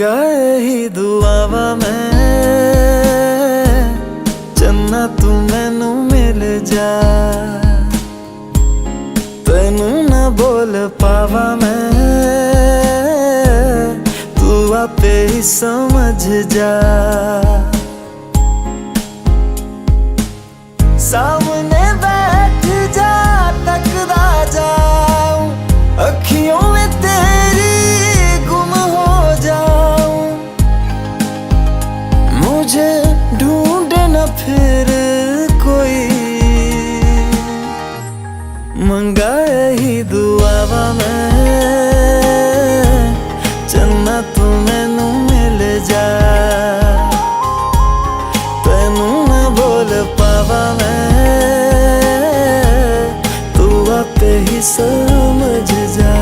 ਮੰਗਾ ਇਹੀ ਦੁਆਵਾ ਮੈਂ ਚੰਨਾ ਤੂੰ ਮੈਨੂੰ ਮਿਲ ਜਾ ਤੈਨੂੰ ਨਾ ਬੋਲ ਪਾਵਾ ਮੈਂ ਤੂੰ ਆਪੇ ਹੀ ਸਮਝ ਜਾ सामने बैठ जा तकदा जाऊं अखियों में तेरी गुम हो जाऊं मुझे ढूंढे न फिर कोई मंगा यही दुआवा मैं चन्ना तू मैनू मिल जा तैनू ना बोल पावा मैं पे ही समझ जा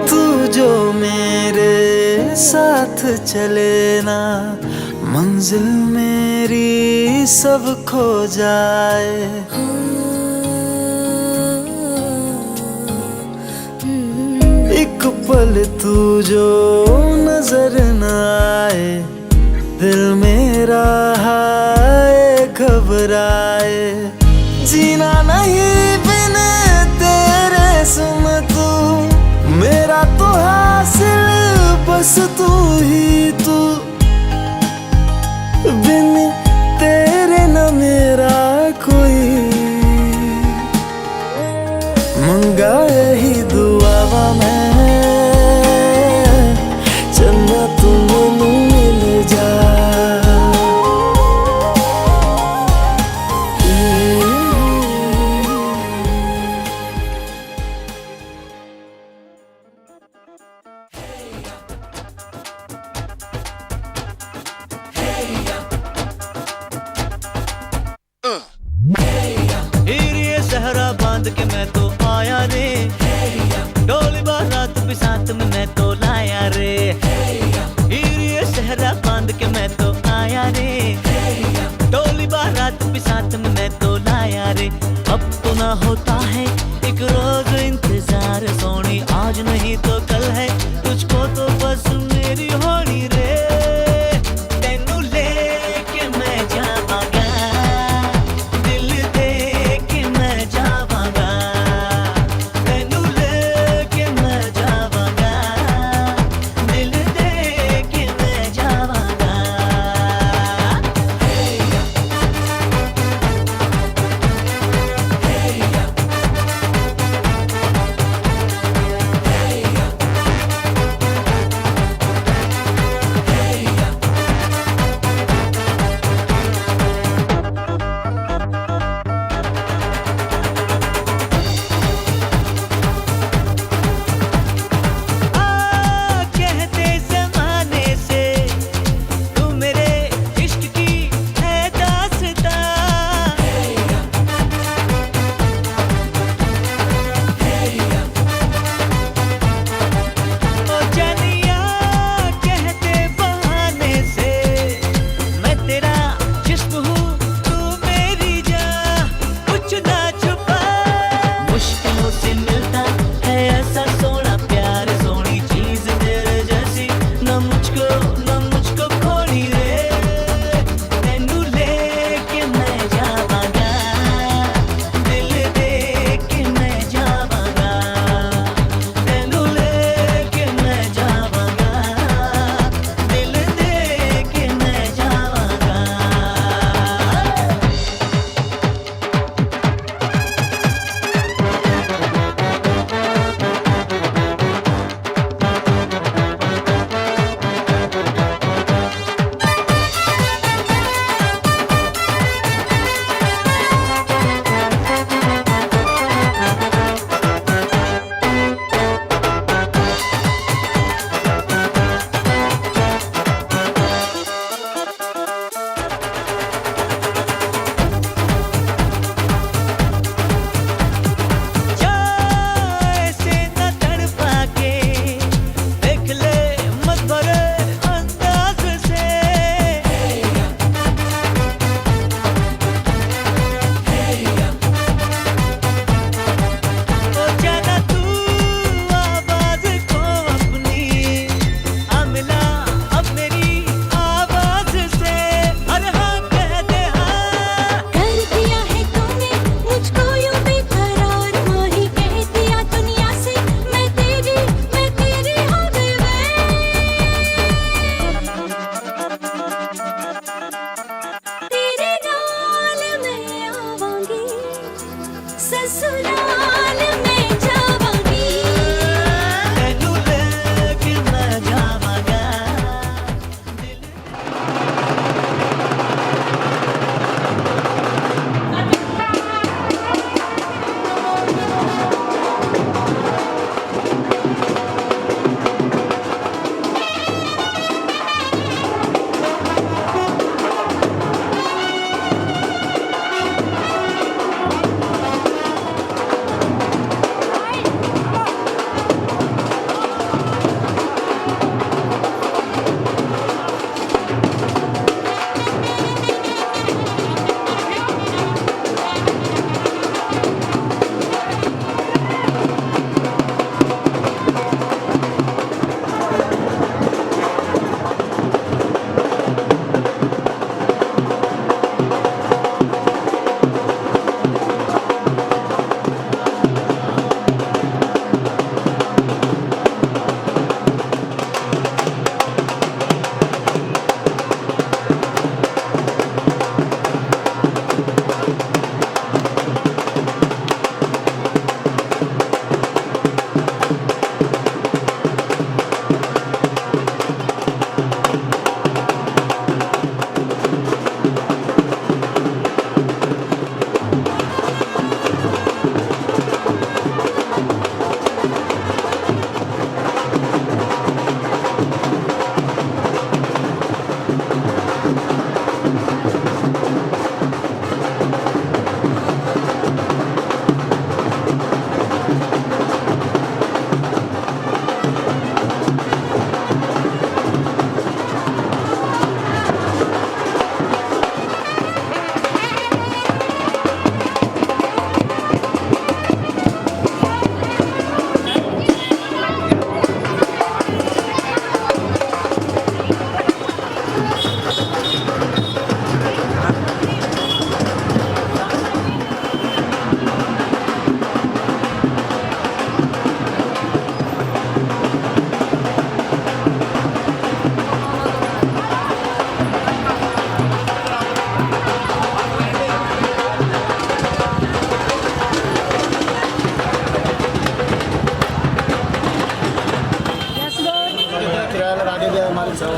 तू जो मेरे साथ चले ना मंजिल मेरी सब खो जाए एक पल तू जो नजर न आए दिल मेरा हाय घबराए जीना नहीं बिन तेरे सुन तू मेरा तो हासिल बस तू ही तू बिन तेरे न मेरा कोई मंगा यही दुआवा मैं चन्ना तू मैनू मिल जा सहरा बांध के मैं तो आया रे डोली बारात भी साथ में मैं तो लाया रे ये सहरा बांध के मैं तो आया रे डोली बारात भी साथ में मैं तो लाया रे अब तो ना होता है एक रोज इंतजार सोनी आज नहीं तो कल है तुझको तो बस मेरी होनी रे तेनू लेके मैं जावांगा ससुराल में जावांगी तेनू लेके मैं जावांगा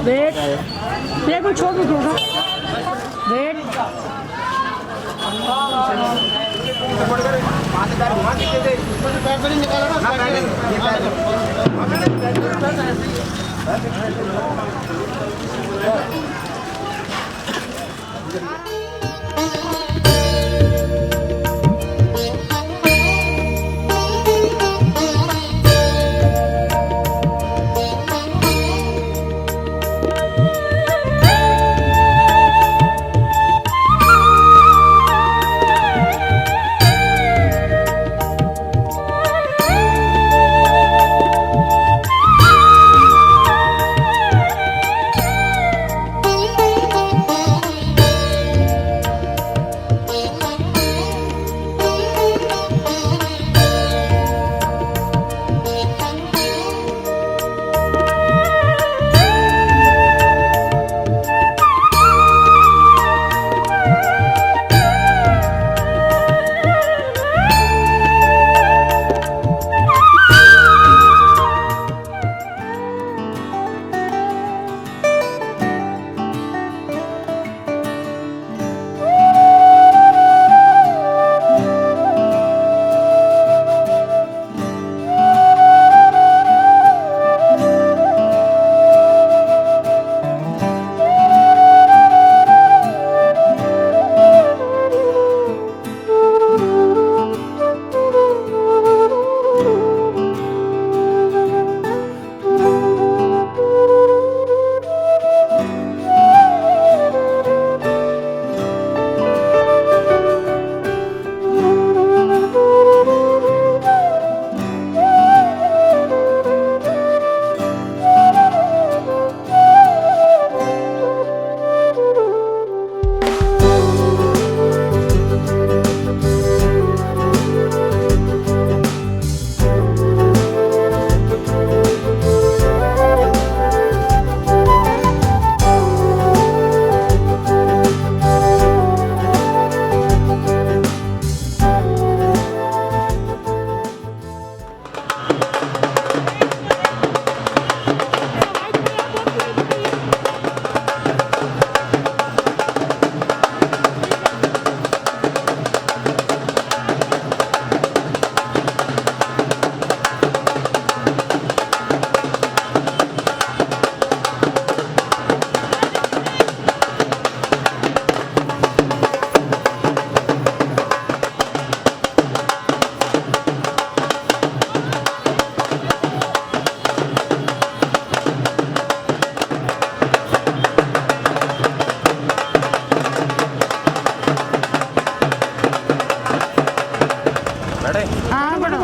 वेट एक मिनट छोड़ दो थोड़ा सा वेट हाँ बड़ा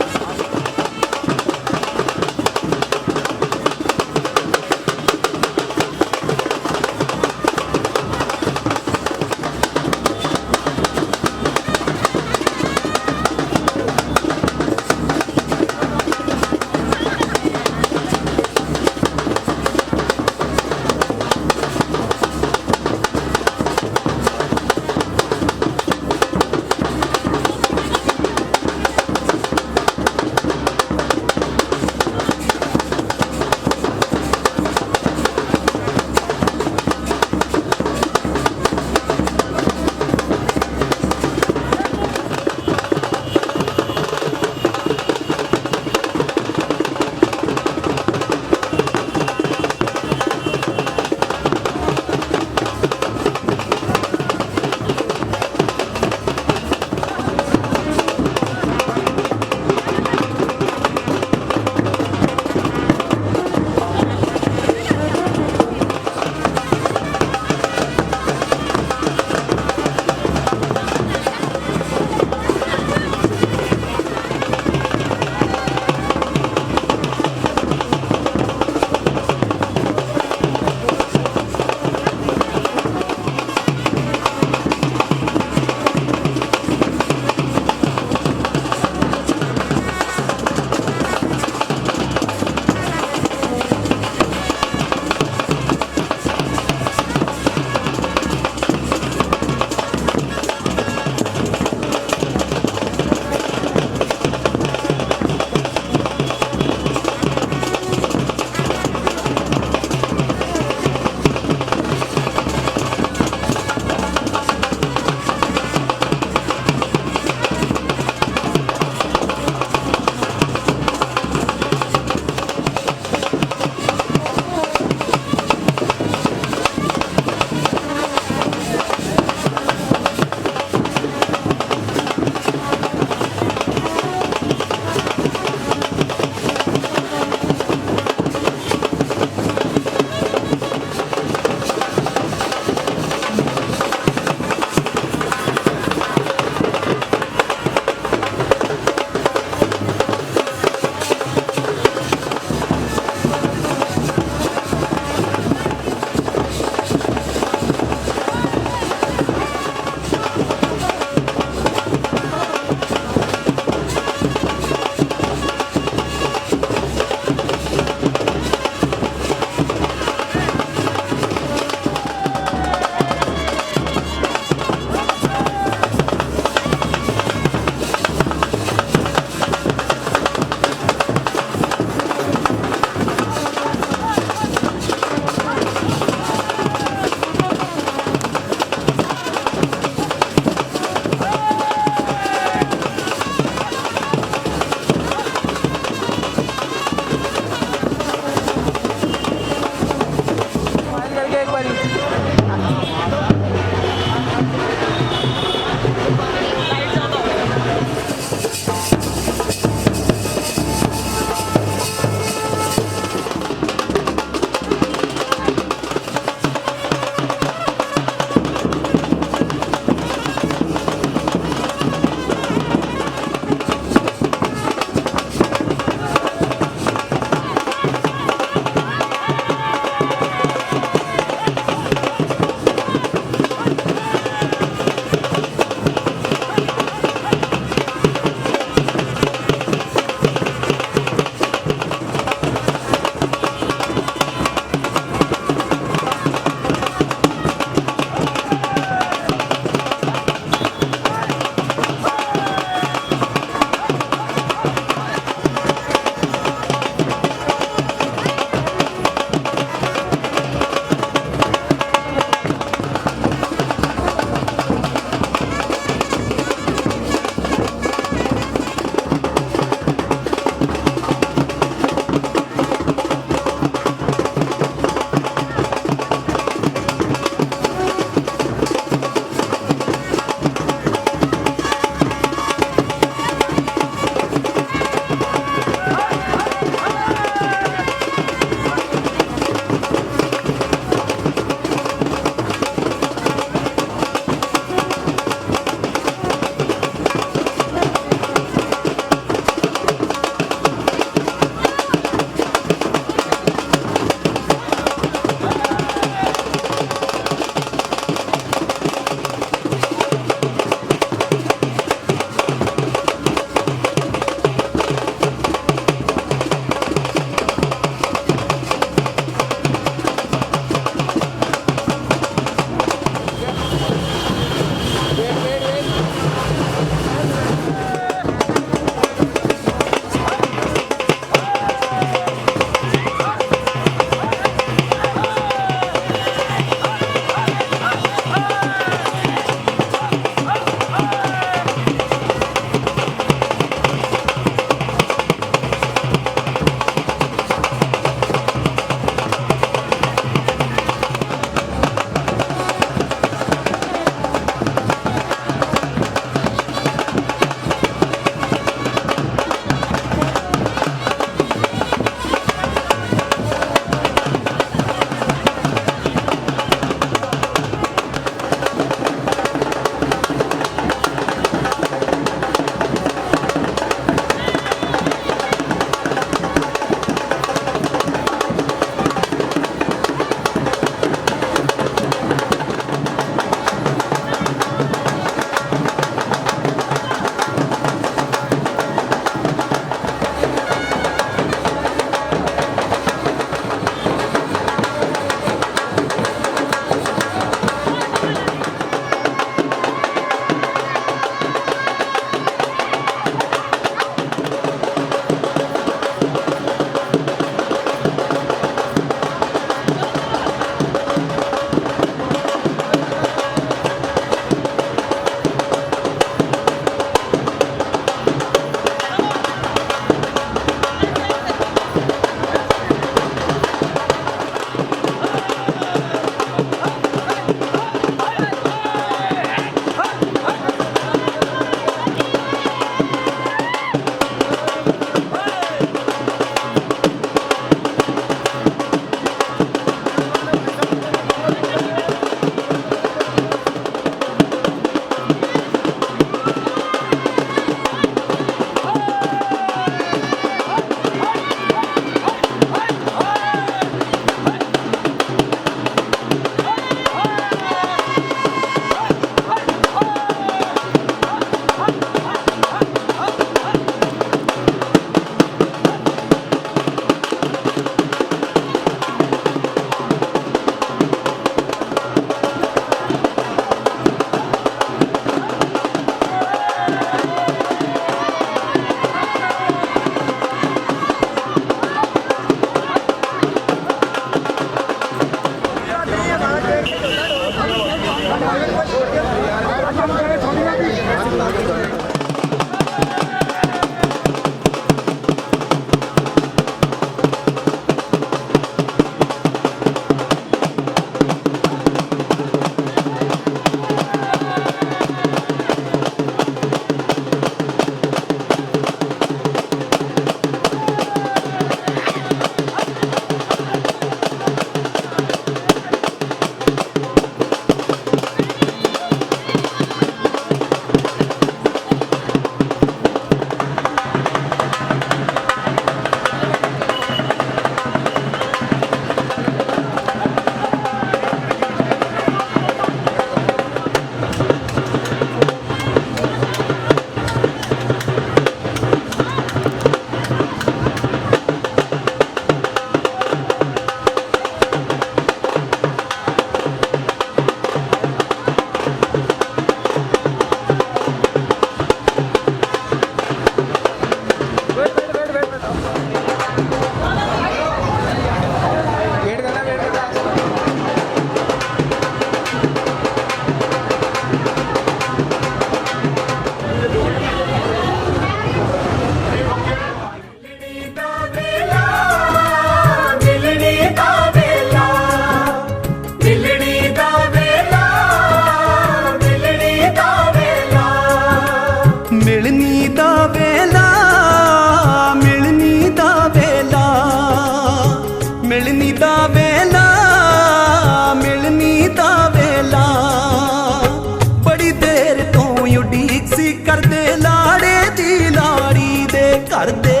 उਡੀਕ ਸੀ ਕਰਦੇ ਲਾੜੇ ਦੀ ਲਾੜੀ ਦੇ ਘਰ ਦੇ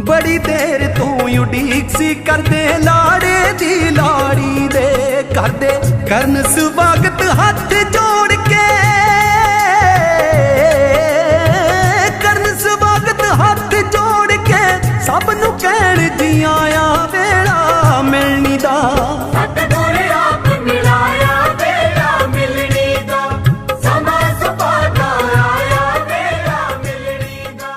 ਬੜੀ ਦੇਰ ਤੋਂ ਉਡੀਕ ਸੀ ਕਰਦੇ ਲਾੜੇ ਦੀ ਲਾੜੀ ਦੇ ਘਰ ਦੇ ਕਰਨ ਸਵਾਗਤ ਹੱਥ ਜੋੜ ਕੇ ਕਰਨ ਸਵਾਗਤ ਹੱਥ ਜੋੜ ਕੇ ਸਭ ਨੂੰ ਕਹਿਣ ਜੀ ਆਇਆ ਵੇਲਾ ਮਿਲਣੀ ਦਾ ਸਤਿਗੁਰ ਆਪ ਮਿਲਾਇਆ ਵੇਲਾ ਮਿਲਣੀ ਦਾ ਸਮਾਂ ਸੁਭਾਗਾ ਆਇਆ ਵੇਲਾ ਮਿਲਣੀ ਦਾ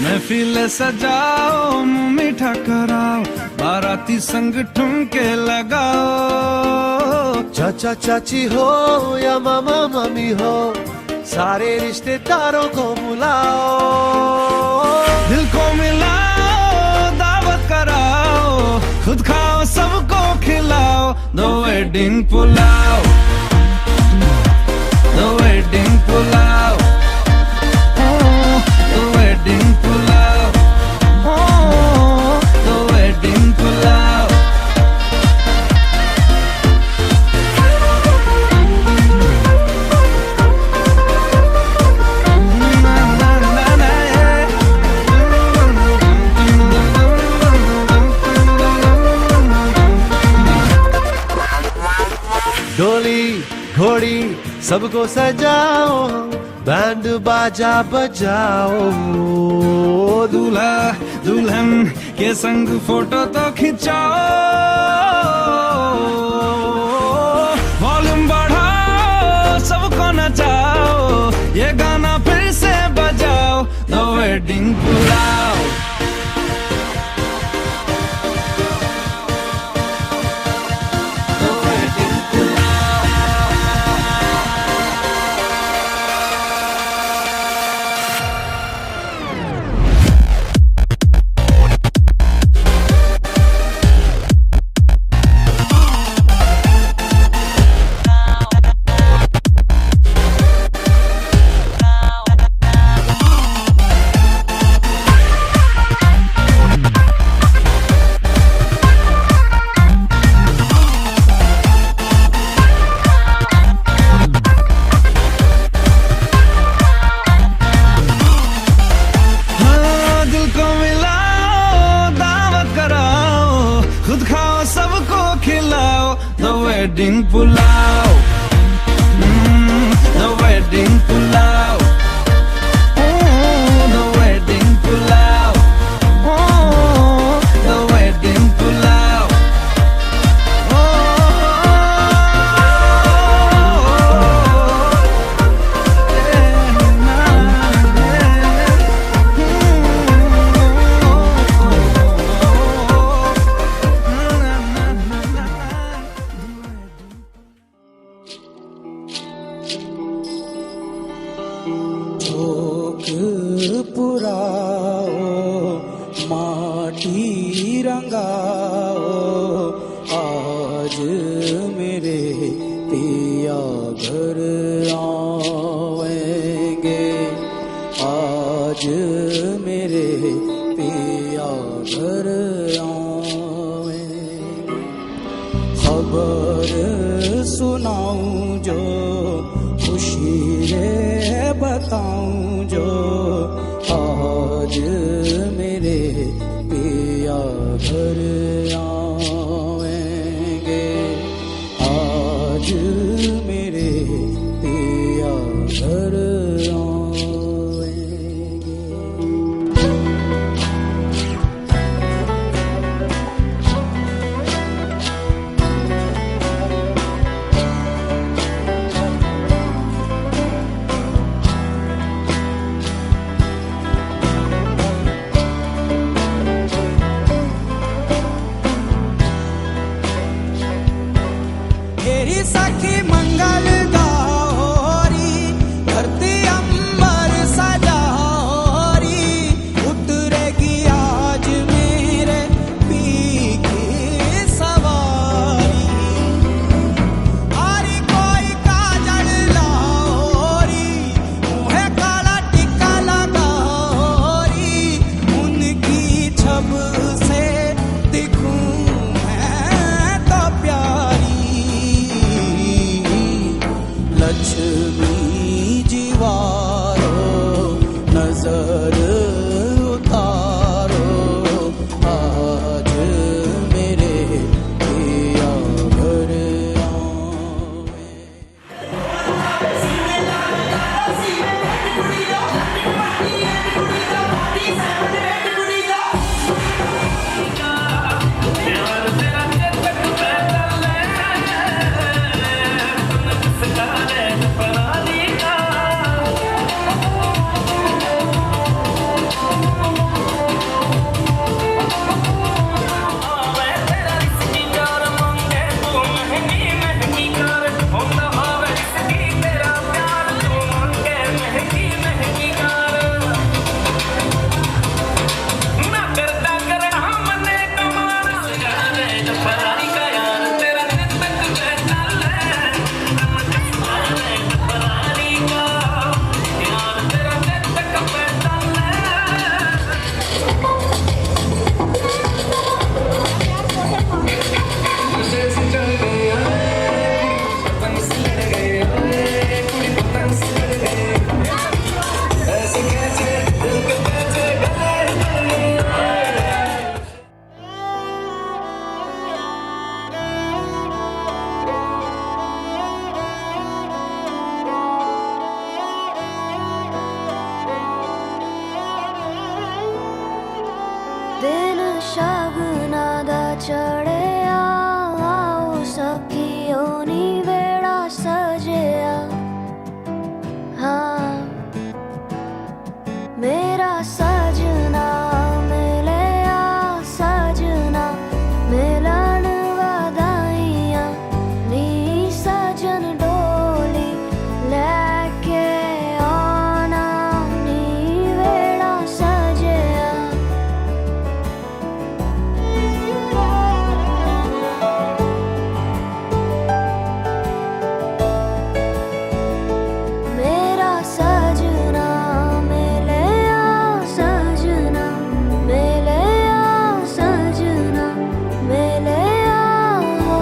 महफिल सजाओ मुंह मीठा कराओ बाराती संग ठुमके लगाओ चाचा चाची हो या मामा मामी हो सारे रिश्तेदारों को बुलाओ दिल को मिलाओ दावत कराओ खुद खाओ सबको खिलाओ दो वेडिंग पुलाओ दो वेडिंग पुलाओ दो वेडिंग पुलाओ दो वेडिंग पुलाओ डोली घोड़ी सबको सजाओ बैंड बाजा बजाओ दूल्हा दुल्हन के संग फोटो तो खिंचाओ वॉल्यूम बढ़ाओ सबको नचाओ ये गाना फिर से बजाओ द वेडिंग बुलाओ wedding pulao, the wedding pulao, the wedding pulao, the wedding pulao. पुराओ माटी रंगाओ आज मेरे पिया घर आएंगे आज मेरे पिया घर आएंगे खबर सुनाऊं जो खुशी रे बताऊं जो आज मेरे पिया घर आएंगे आज मेरे पिया घर आएंगे। शगना दा चढ़िया आओ सखियो नी वेड़ा सजिया हाँ मेरा सजना मिलिया सजना मिलन वधाइयां नी सजन डोली लैके आना नी वेड़ा सजिया मेरा सजना मिलिया सजना मिलिया सजना मिलिया वो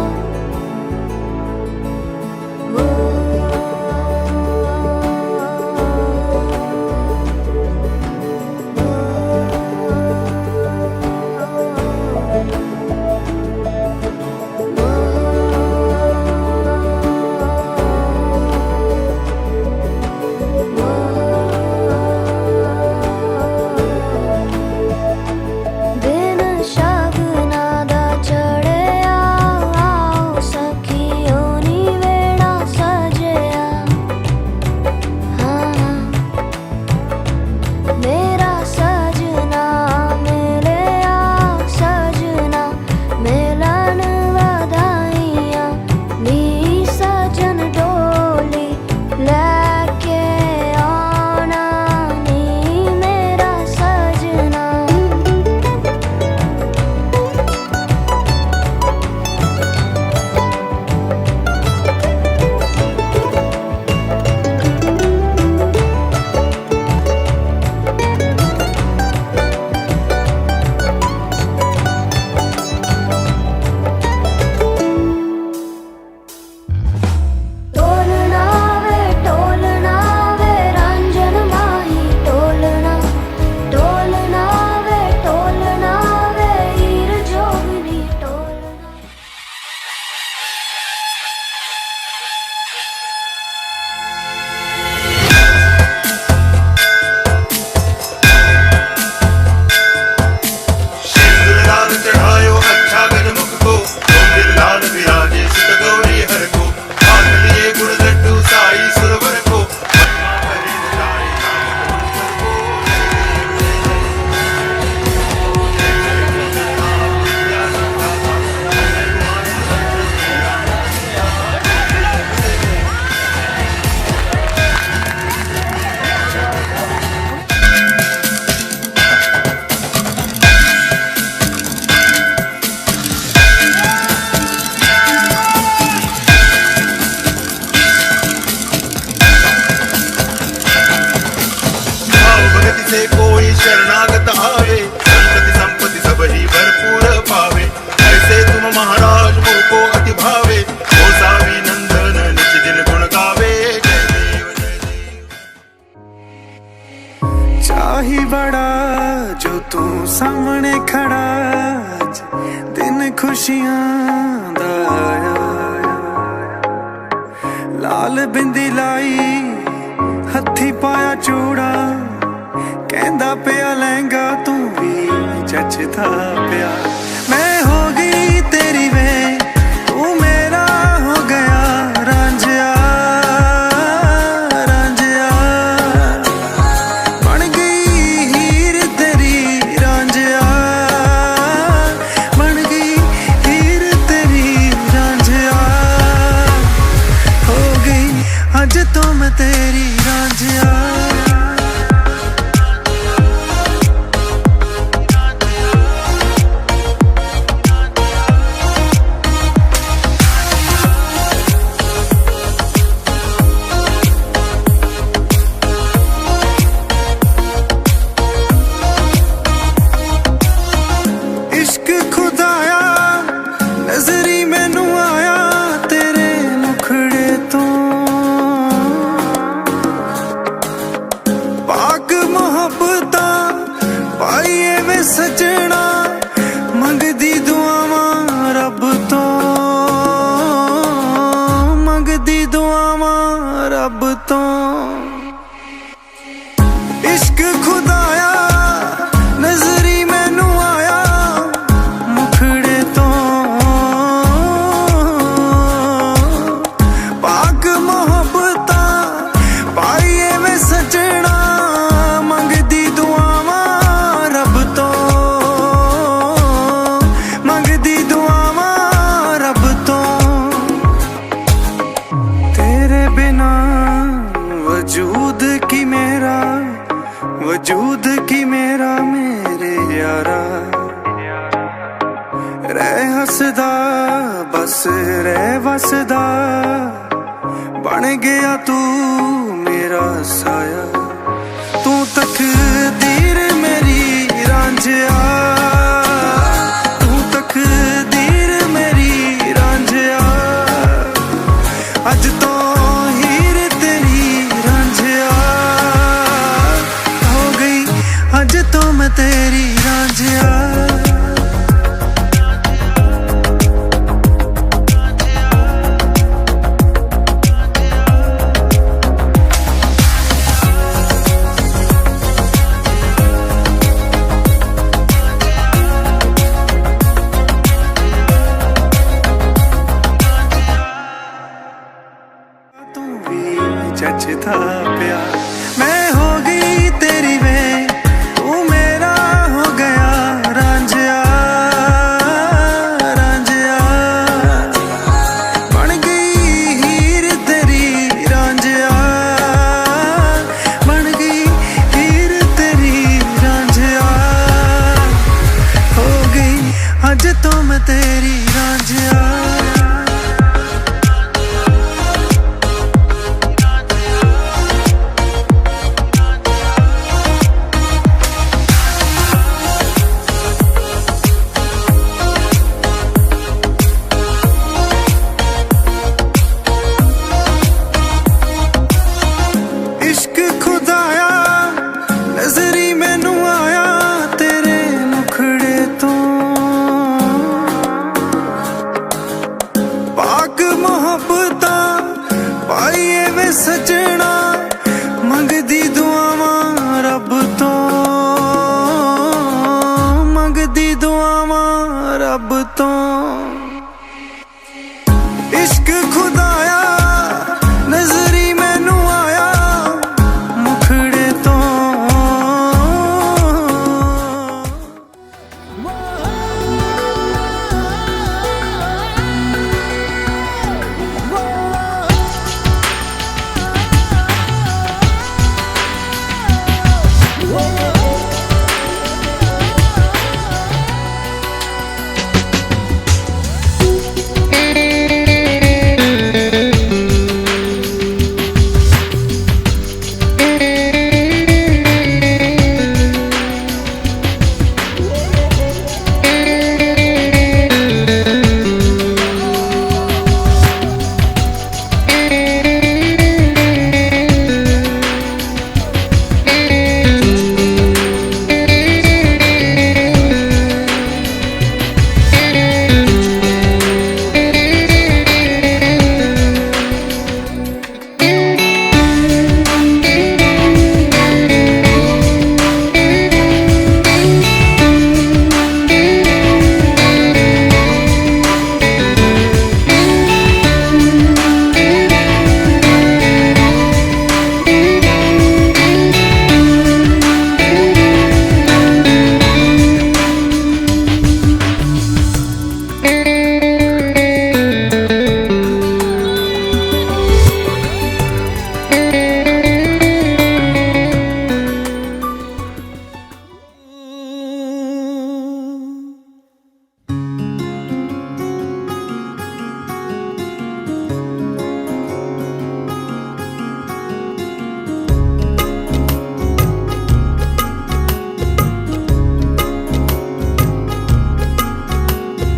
दिन शगना दा चढ़िया आओ सखियो नी वेड़ा सजिया हाँ मेरा सजना मिलिया सजना मिलन वधाइयां नी सजन डोली लैके आना नी मेरा सजना टोलना वे रंजन माही टोलना वे हीर जोगनी टोलना सिंदूरदान चढ़ायो अच्छा गजमुख को दिलदार विराजे सुत गौरी हर को हाथ लिए गुड़ लड्डू साई सुरवर को भाव भगति से कोई शरणागत आवे संपत्ति संपत्ति सब ही भरपूर पावे ऐसे तुम महाराज को अति भावे गोसावी नंदन निज दिन गुण गावे जय देव जय देव चाही बड़ा जो तू सामने खड़ा आज दिन खुशियां दा आया लाल बिंदी लाई हथी पाया चूड़ा कहंदा पिया लहंगा तू भी जचदा पिया मैं हो गई तेरी वे तू मेरा हो गया रांझिया रांझिया बन गई हीर तेरी रांझिया बन गई हीर तेरी रांझिया हो गई अज तो मैं तेरी रांझिया इश्क खुदाया नजरी मैनू आया तेरे मुखड़े तो पाक मोहब्बता पाइए वे सजना मंगदी दुआवां रब तो मंगदी दुआवां रब तो इश्क खुदाया नजरी मैनू आया वसदा बन गया तू मेरा साया, तू तकदीर मेरी रांझिया, तू तकदीर मेरी रांझिया, अज तो हीर तेरी रांझिया हो गई, अज तो मैं तेरी रांझिया। जचता प्यार मैं हो गई तेरी वे, तू मेरा हो गया रांझिया, रांझिया बन गई हीर तेरी रांझिया, बन गई हीर तेरी रांझिया हो गई, अज तो मैं तेरी रांझिया। सजना मंगदी दुआवां रब तो, मंगदी दुआवां रब तो, इश्क खुदाया नजरी मैनू आया मुखड़े तो।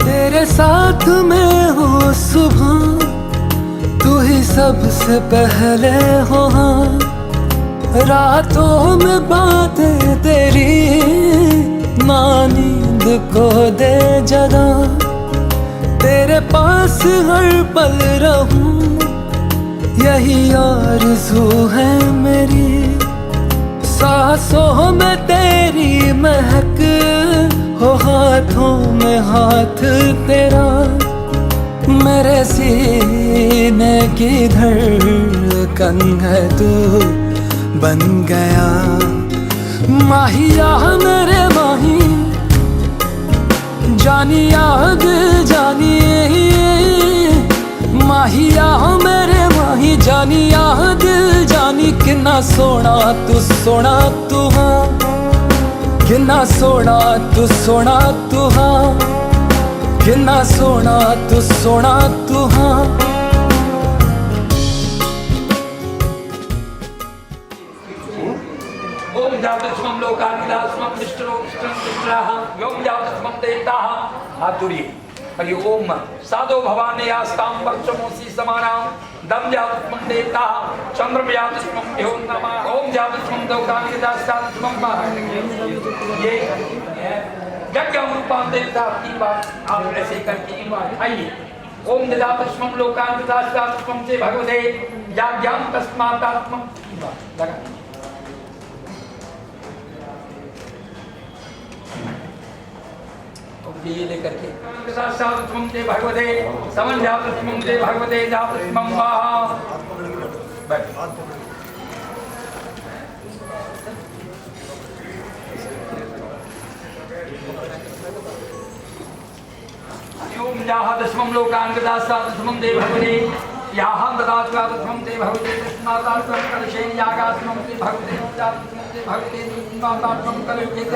तेरे साथ में हो सुबह, तू ही सबसे पहले हो, हाँ रातों में बातें तेरी माँ नींद को दे जगा, तेरे पास हर पल रहूं यही आरज़ू है मेरी, सांसों में तेरी महक हो, हाथों में हाथ तेरा, मेरे सीने की धड़कन है तू बन गया, माहिया मेरे माही जानिया दिल जानिए, माहिया मेरे माही जानिया दिल जानी, किन्ना सोना तू हाँ, किन्ना सोना तू हाँ, किन्ना सोना तू हाँ। ओम जातस्मं लोकानिदास्मं निष्ठरोष्टं योम जातस्मं देवताः। हाथ जोड़िए। हरि ओम। साधो भवाने आस्तां वर्चमोसी समानां दम जातस्मं देवताः चंद्रम जातस्मं यो नमः। ओम जातस्मं लोकानिदास्मं ये यज्ञ रूपां देवता 3 बार आप ऐसे करके आइए। ओम जातस्मं लोकानिदास्मं से भगवते याज्ञां तस्मादात्मं लगा। ये लेकर के ते भगवते समन जातस्मं ते भगवते जातस्मं वाहा। ओम जातस्मं लोकान्गदास्मं ते भगवते याहां ददास्मं ते भगवते तस्मादात्मं कलशेन यागास्मं ते भगवते जातस्मं ते भगवते तस्मादात्मं कलशेन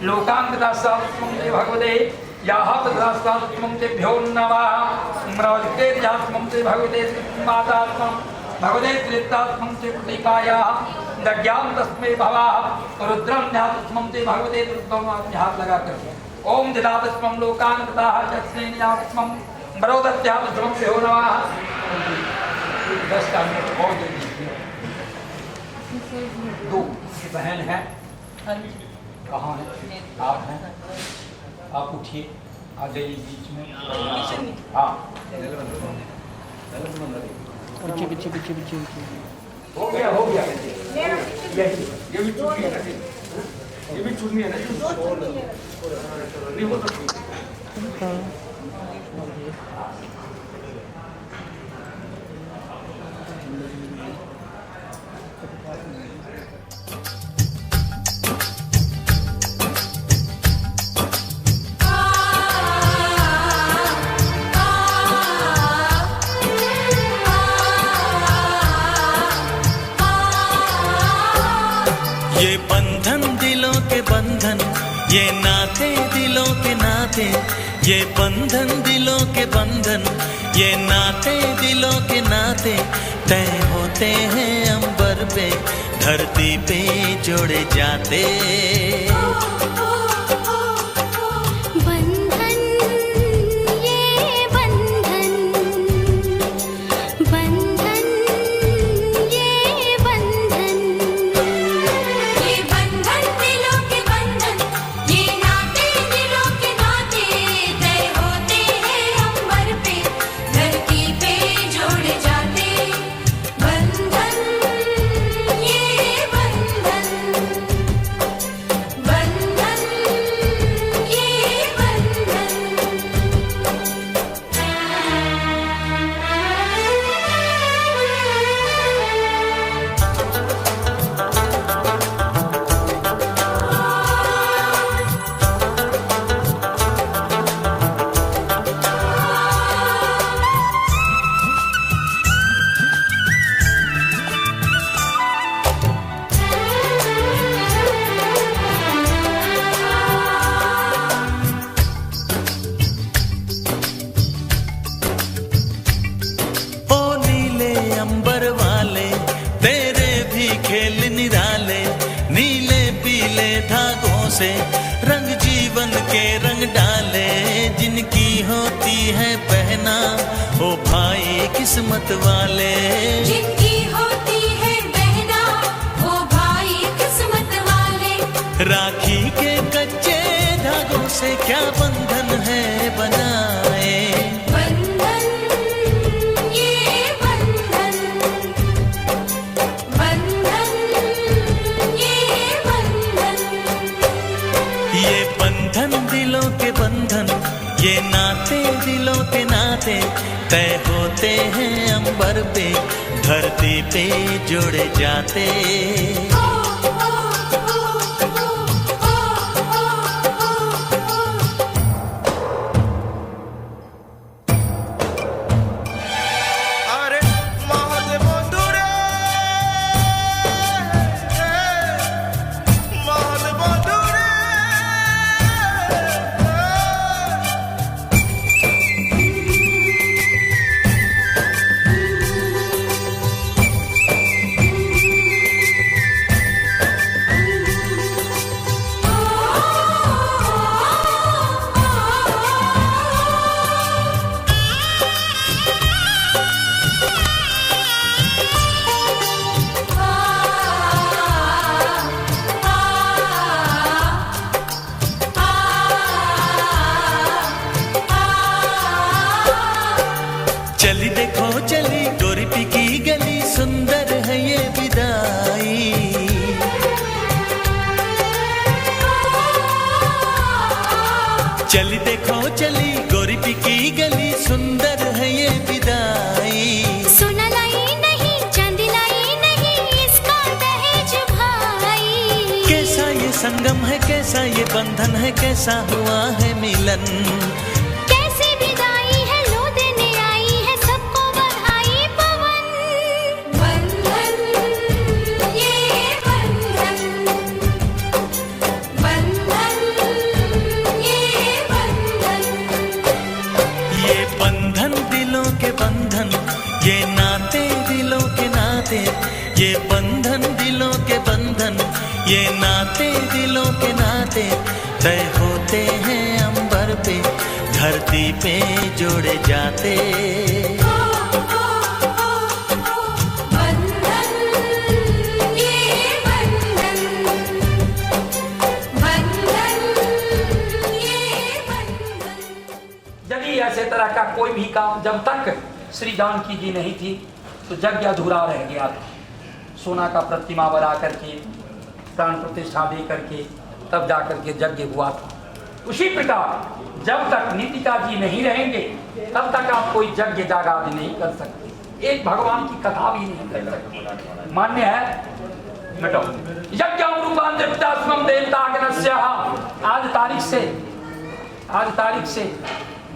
लोकान्गदास्मं ते भगवते याहां तेभ्यो नमः। म्रवते जातस्मं ते भगवते तस्मादात्मं भगवते त्रितात्मं ते प्रतीकायाः दज्ञां तस्मै भवाः। रुद्रं जातस्मं ते भगवते रुद्रं हाथ लगा कर। ओम जातस्मं लोकान्गदाः तस्मै जातस्मं म्रवदत्यातस्मं तेभ्यो नमः। 10 का मिनट और दे दीजिए। 2 बहन है, कहाँ है? आप हैं, आप उठिए, आ जाइए बीच में। हाँ पीछे पीछे पीछे हो गया यही ये भी चुननी है, ये भी चुननी है ना। ये बंधन दिलों के बंधन, ये नाते दिलों के नाते, ये बंधन दिलों के बंधन, ये नाते दिलों के नाते तय होते हैं अंबर पे, धरती पे जोड़े जाते। रंग जीवन के रंग डाले, जिनकी होती है पहना ओ भाई किस्मत वाले। जिनकी होती है बहना ओ भाई किस्मत वाले। राखी के कच्चे धागों से क्या बंधन है बनाए। बंधन ये बंधन, बंधन ये बंधन। ये बंधन दिलों के बंधन, ये नाते दिलों के नाते तय होते हैं अंबर पे, धरती पे जोड़े जाते। चली देखो चली गोरी की गली, सुंदर है ये विदाई। सोना लाई नहीं चांदी लाई नहीं, इसका दहेज भाई। कैसा ये संगम है, कैसा ये बंधन है, कैसा हुआ है मिलन। कैसी विदाई है, लो देने आई है सबको बधाई पवन। बंधन ये बंधन, बंधन ये बंधन। ये बंधन दिलों के बंधन, ये नाते दिलों के नाते। ये बंधन दिलों के बंधन, ये नाते दिलों के नाते। तय होते हैं अंबर पे, धरती पे जोड़े जाते। बंधन ये बंधन, बंधन ये बंधन। यदि ऐसे तरह का कोई भी काम जब तक श्री जानकी जी नहीं थी तो यज्ञ अधूरा रह गया था। सोना का प्रतिमा बना करके प्राण प्रतिष्ठा दे करके तब जाकर के यज्ञ हुआ था। उसी प्रकार जब तक नीतिका जी नहीं रहेंगे तब तक आप कोई यज्ञ जागादि नहीं कर सकते, एक भगवान की कथा भी नहीं कर सकते। मान्य है मिटो यज्ञम रूपांतरितास्मम देवतागणस्य। आज तारीख से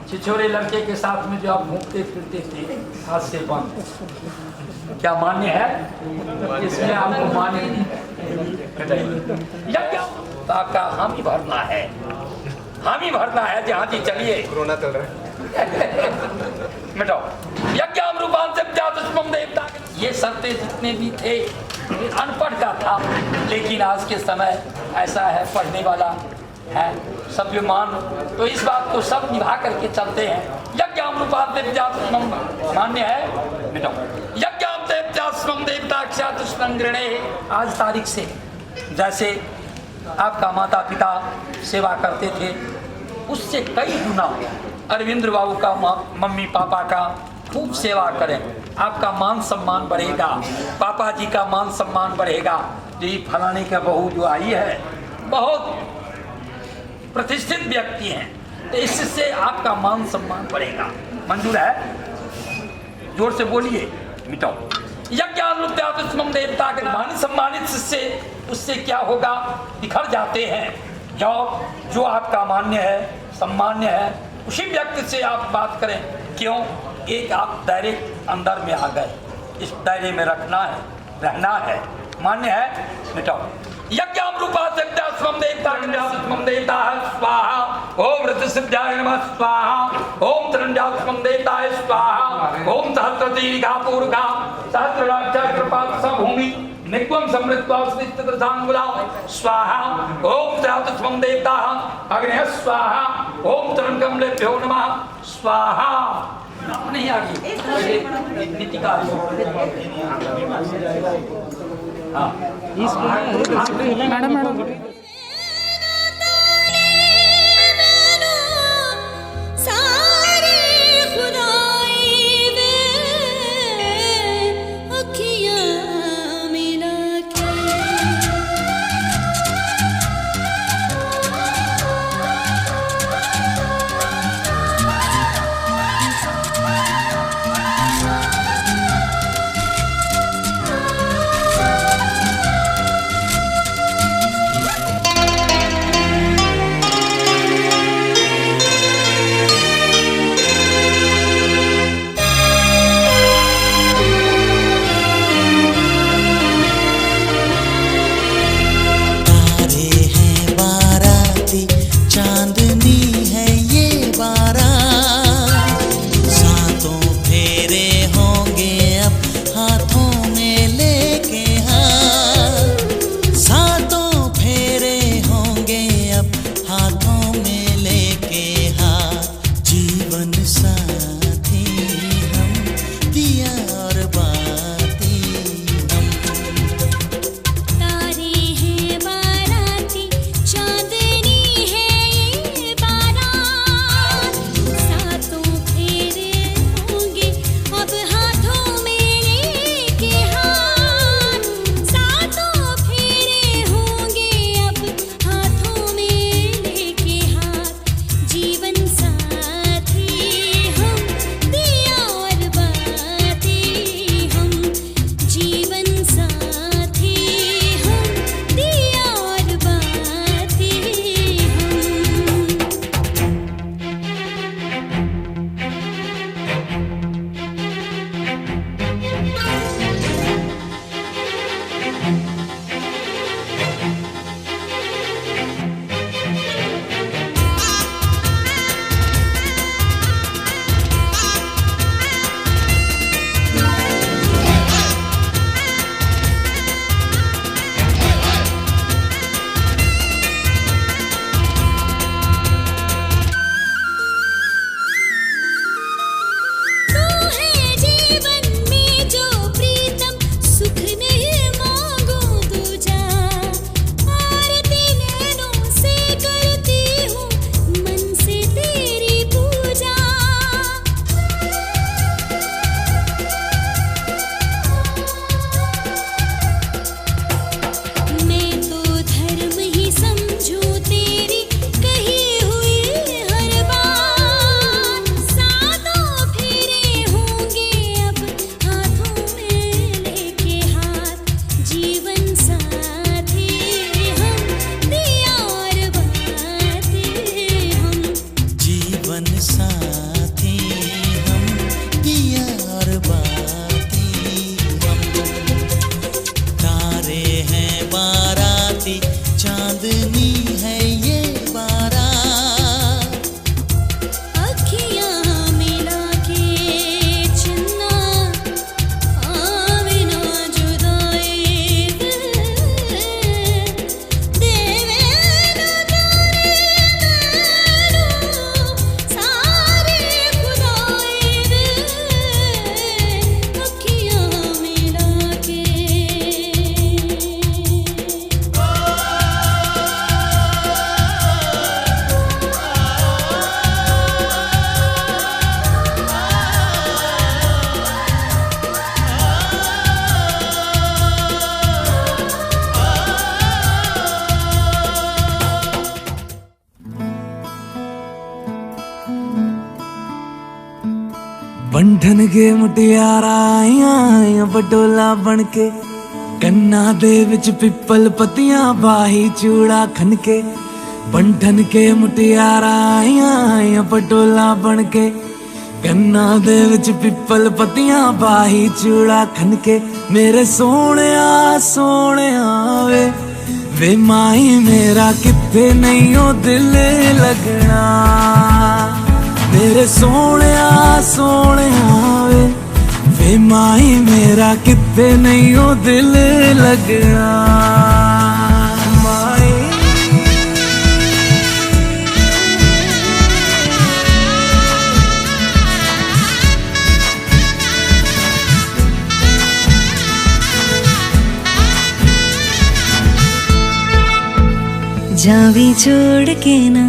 छिछोरे लड़के के साथ में जो आप घूमते फिरते थे हाथ से बंद, क्या मान्य है? इसमें आपको मान्य यज्ञ तो आपका हामी भरना है, हामी भरना है। जहाँ जी चलिए कोरोना चल रहा है मिटो यज्ञम रूपांतरितास्मम देवता। ये शर्तें जितने भी थे अनपढ़ का था, लेकिन आज के समय ऐसा है पढ़ने वाला है सभ्यमान, तो इस बात को सब निभा करके चलते हैं। यज्ञाम रूपांतरितास्मम मान्य है मिटो यज्ञाम देवतास्मम देवताक्षातुष्पंग्रणे। आज तारीख से जैसे आपका माता पिता सेवा करते थे उससे कई गुना अरविंद बाबू का मम्मी पापा का खूब सेवा करें, आपका मान सम्मान बढ़ेगा, पापा जी का मान सम्मान बढ़ेगा। जी फलाने का बहू जो आई है बहुत प्रतिष्ठित व्यक्ति हैं, तो इससे आपका मान सम्मान बढ़ेगा। मंजूर है? जोर से बोलिए मिटाओ यज्ञानुत्यात्मम देवता के मान सम्मानित से उससे क्या होगा, बिखर जाते हैं। जो आपका मान्य है सम्मान्य है उसी व्यक्ति से आप बात करें। क्यों? एक आप दायरे अंदर में आ गए, इस दायरे में रखना है, रहना है। मान्य है मिटाओ यज्ञाम रूपांतरितास्मम देवता स्वाहा। ओम ऋतुसिद्धाय नमः स्वाहा। ओम त्रिंजास्मम देवताय स्वाहा। ओम सहस्रदीर्घा पूर्गा सहस्रराक्षा कृपात्सा भूमि निक्वम समृद्धांगुला स्वाहा। ओम त्रयातस्मम देवता अग्नय स्वाहा। ओम तरंगमलेभ्यो नमः स्वाहा। नहीं आगे नीतिका मैडम सारे खुदाई वे अखियां मिला के। बंधन के मुटियारा आईया बटोला बन के कन्ना दे विच पिपल पतियां बाही चूड़ा खन के बंधन के मुटियारा आईया बटोला बन के कन्ना दे विच पिपल पतियां बाही चूड़ा खन के मेरे सोहणिया सोहणिया वे माई मेरा किथे नहीं ओ दिल लगना मेरे सोहणिया सोहणिया वे माई मेरा किथे नहीं ओ दिल लगना माई जावी छोड़ के ना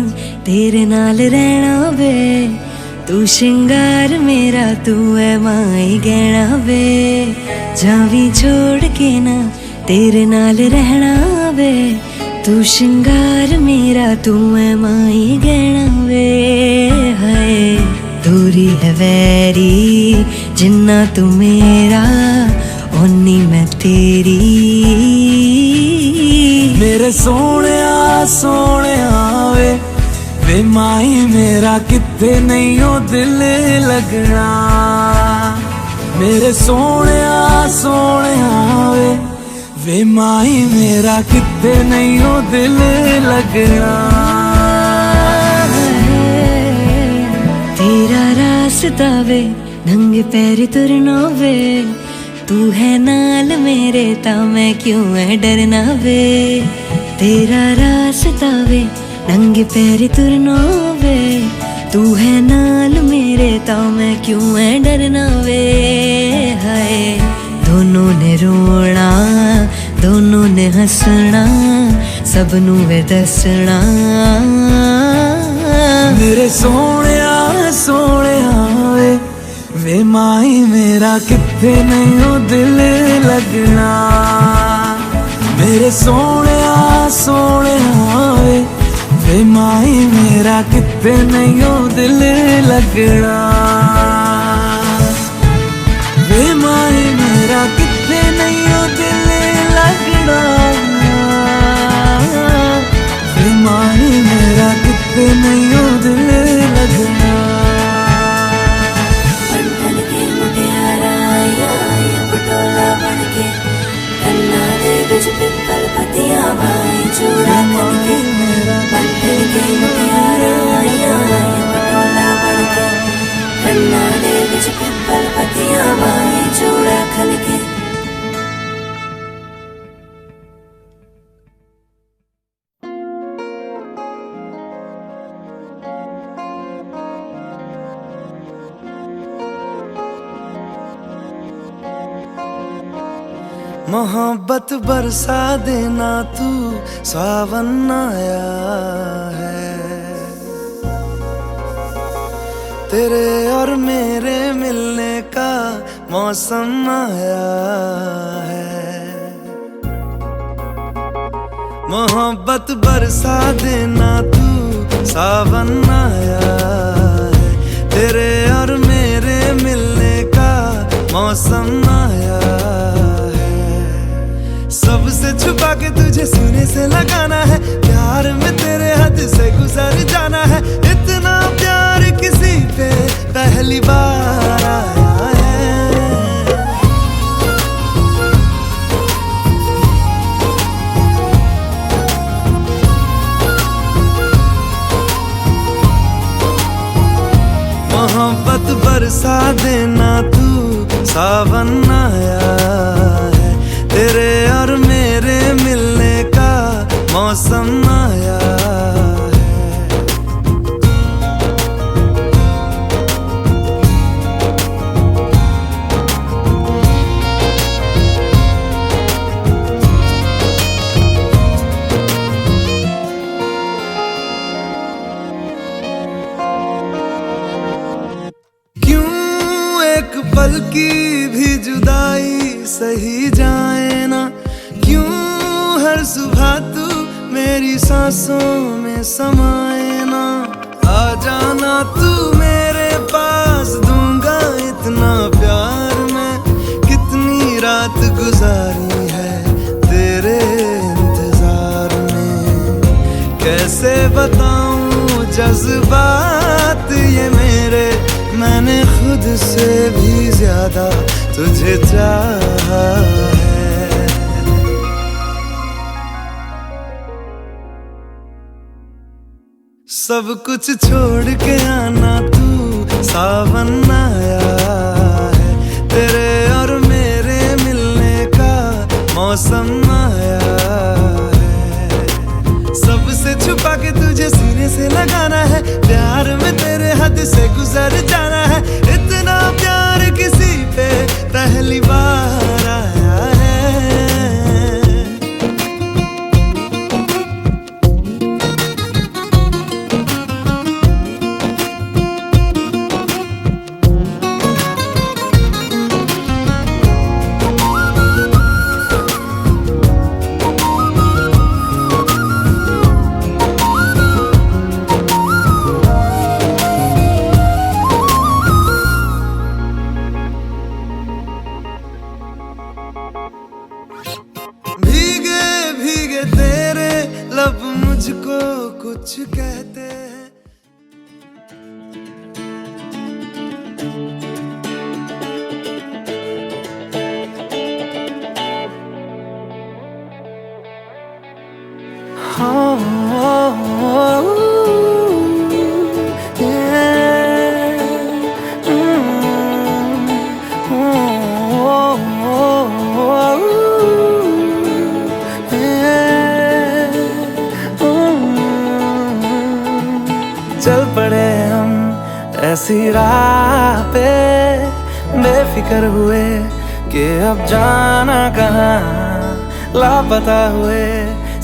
तेरे नाल रहना वे तू श्रृंगार मेरा तू है माई गहना वे जावी छोड़ के ना तेरे नाल रहना वे तू श्रृंगार मेरा तू है माई गहना वे हाय दूरी है वैरी जिन्ना तू मेरा ओनी मैं तेरी मेरे सोहणिया सोहणिया वे माई मेरा किथे नहीं ओ दिल लगना मेरे सोहणिया सोहणिया वे माई मेरा किथे नहीं ओ दिल लगना तेरा रास्ता वे नंगे पैर तुरना वे तू है नाल मेरे ता मैं क्यों है डरना वे तेरा रास्ता वे नंगे पैर तुरना वे तू है नाल मेरे ता मैं क्यों है डरना वे हाय दोनों ने रोना दोनों ने हंसना सबनू वे दसना मेरे सोहणिया सोहणिया वे माई मेरा किथे नहीं ओ दिल लगना मेरे सोहणिया सोहणिया वे माई मेरा किथे नहीं ओ दिल लगना वे माई मेरा किथे नहीं ओ दिल लगना वे माई मेरा किथे नहीं ओ दिल लगना पिपल पतियां बाई चूड़ा खन के बंधन के मुटियारा आया पटोला बन के कन्ना दे विच पिपल पतियां बाई चूड़ा खन के मोहब्बत बरसा देना तू सावन आया है तेरे और मेरे मिलने का मौसम आया है मोहब्बत बरसा देना तू सावन आया है तेरे और मेरे मिलने का मौसम आया सबसे छुपा के तुझे सीने से लगाना है प्यार में तेरे हद से गुजर जाना है इतना प्यार किसी पे पहली बार आया है मोहब्बत बरसा देना तू सावन आया है तेरे और मेरे मिलने का मौसम आया है पल की भी जुदाई सही जाए ना, क्यों हर सुबह तू मेरी सांसों में समाए ना। आ जाना तू मेरे पास, दूंगा कैसे बताऊं जज्बात ये मेरे, मैंने खुद से भी ज्यादा तुझे चाहा है। सब कुछ छोड़ के आना तू, सावन आया है, तेरे और मेरे मिलने का मौसम आया है। सबसे छुपा के तुझे सीने से लगाना है, प्यार में तेरे हद से गुजर जाना है। इतना प्यार किसी पे पहली बार आया है। लब मुझको कुछ कहते हैं। चल पड़े हम ऐसी राह पे, बेफिक्र हुए कि अब जाना कहाँ, लापता हुए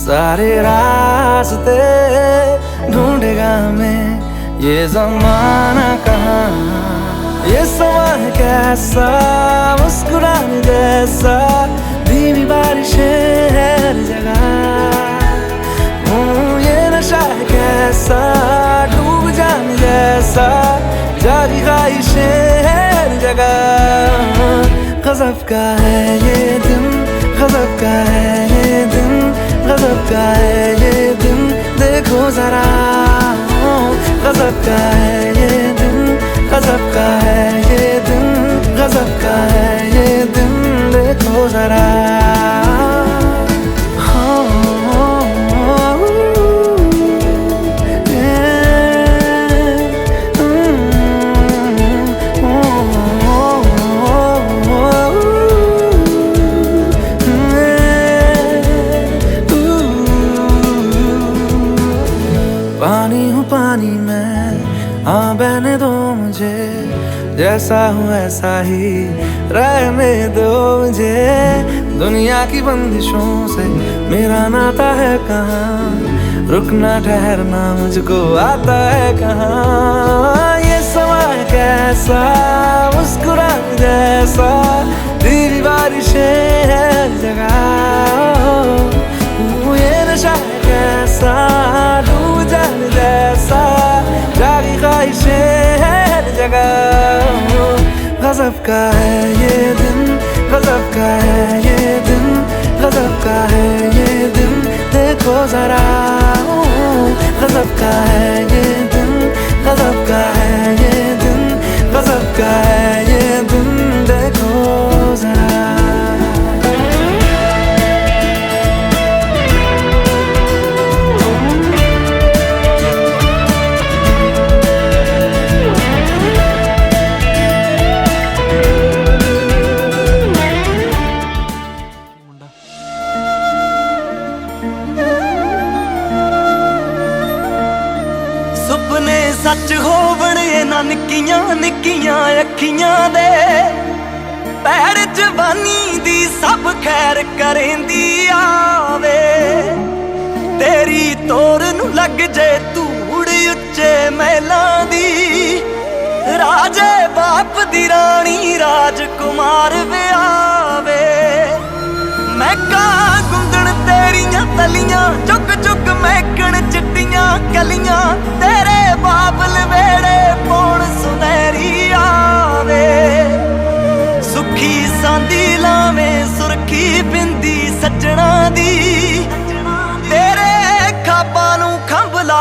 सारे रास्ते, ढूंढेगा हमें ये ज़माना कहाँ। ये समा है कैसा, मुस्कुराने जैसा, धीमी बारिशें हर जगह। ये नशा है कैसा, डूब जाने जैसा, जागी ख्वाहिशें हर जगह। गज़ब का है ये दिन, गज़ब का है ये दिन, गज़ब का है ये दिन, देखो जरा। गज़ब का है ये दिन, गज़ब का है ये दिन, गज़ब का है ये दिन, देखो जरा। पानी हूँ पानी मैं, हाँ बहने दो मुझे, जैसा हूँ ऐसा ही रहने दो मुझे। दुनिया की बंदिशों से मेरा नाता है कहाँ, रुकना ठहरना मुझको आता है कहाँ। ये समा है कैसा, मुस्कुराने जैसा, धीमी बारिशें हर जगह। ये नशा है कैसा, डूब जाने जैसा, जागी ख्वाहिशें हर जगह। गज़ब का है ये दिन, गज़ब का है ये दिन, गज़ब का है ये दिन, देखो जरा। गज़ब का है ये दिन, गज़ब का है ये दिन, गज़ब का है ये दिन, देखो जरा। सच होवण इन्हां निक्कियां निक्कियां अखियां दे, पैर जवानी दी सब खैर करेंदी आवे। तेरी तोर नू लग जे धूड़ उच्चे महलां दी, राजे बाप दी रानी राजकुमार विआवे। मैं कहाँ गुंदण तेरियां तलियां, चुक चुक महकण चिट्टियां कलियां, तेरे बाबल वेड़े पौण सुनहरी आवे। सुखी सांदी लावें सुरखी बिंदी सजना दी, तेरे खाबां नूं खंभ ला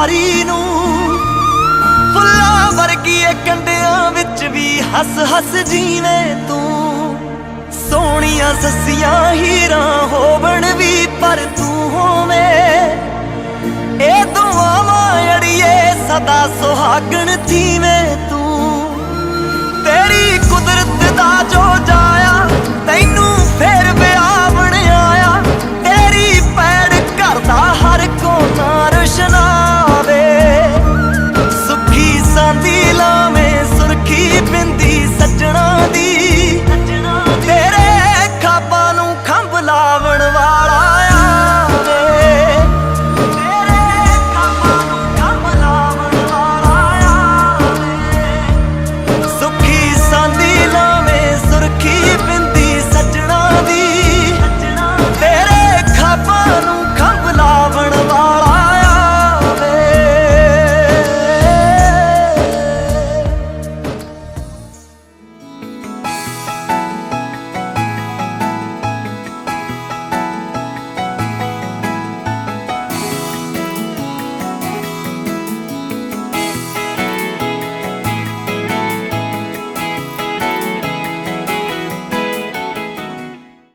ਯਾਰੀ ਨੂੰ ਫੁੱਲਾਂ ਵਰਗੀ ਏ ਕੰਡਿਆਂ ਵਿੱਚ ਵੀ ਹੱਸ ਹੱਸ ਜੀਵੇਂ ਤੂੰ ਸੋਹਣੀਆਂ ਸੱਸੀਆਂ ਹੀਰਾਂ ਹੋਵਣ ਵੀ ਪਰ ਤੂੰ ਹੋਵੇਂ ਇਹ ਦੁਆਵਾਂ ਅੜੀਏ ਸਦਾ ਸੁਹਾਗਣ ਜੀਵੇਂ